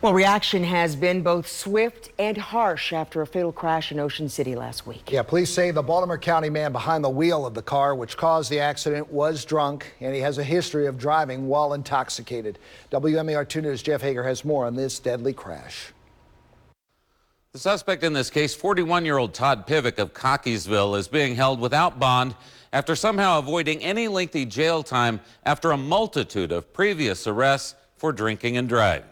Well, reaction has been both swift and harsh after a fatal crash in Ocean City last week. Yeah, police say the Baltimore County man behind the wheel of the car which caused the accident was drunk, and he has a history of driving while intoxicated. WMAR 2 News' Jeff Hager has more on this deadly crash. The suspect in this case, 41-year-old Todd Pivec of Cockeysville, is being held without bond after somehow avoiding any lengthy jail time after a multitude of previous arrests for drinking and driving.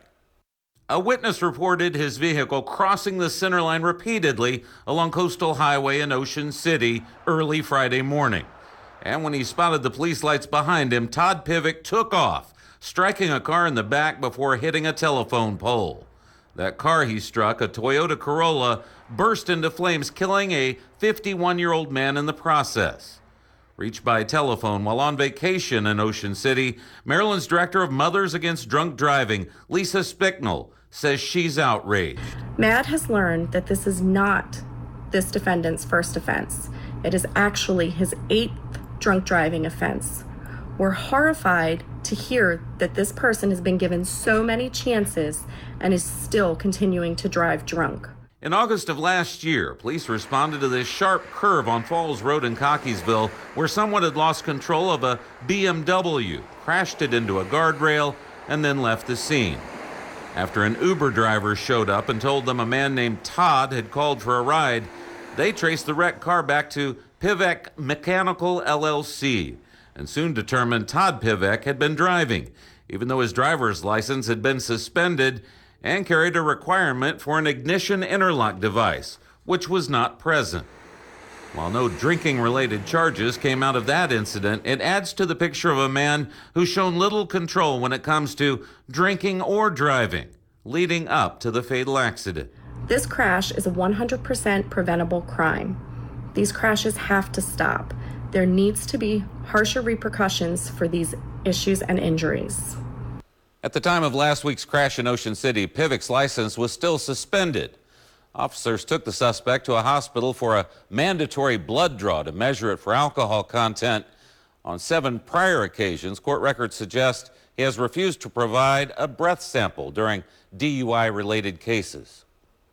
A witness reported his vehicle crossing the center line repeatedly along Coastal Highway in Ocean City early Friday morning. And when he spotted the police lights behind him, Todd Pivec took off, striking a car in the back before hitting a telephone pole. That car he struck, a Toyota Corolla, burst into flames, killing a 51-year-old man in the process. Reached by telephone while on vacation in Ocean City, Maryland's Director of Mothers Against Drunk Driving, Lisa Spicknell, says she's outraged. Matt has learned that this is not this defendant's first offense. It is actually his 8th drunk driving offense. We're horrified to hear that this person has been given so many chances and is still continuing to drive drunk. In August of last year, police responded to this sharp curve on Falls Road in Cockeysville where someone had lost control of a BMW, crashed it into a guardrail, and then left the scene. After an Uber driver showed up and told them a man named Todd had called for a ride, they traced the wrecked car back to Pivec Mechanical LLC and soon determined Todd Pivec had been driving, even though his driver's license had been suspended and carried a requirement for an ignition interlock device, which was not present. While no drinking-related charges came out of that incident, it adds to the picture of a man who's shown little control when it comes to drinking or driving, leading up to the fatal accident. This crash is a 100% preventable crime. These crashes have to stop. There needs to be harsher repercussions for these issues and injuries. At the time of last week's crash in Ocean City, Pivec's license was still suspended. Officers took the suspect to a hospital for a mandatory blood draw to measure it for alcohol content. On 7 prior occasions, court records suggest he has refused to provide a breath sample during DUI-related cases.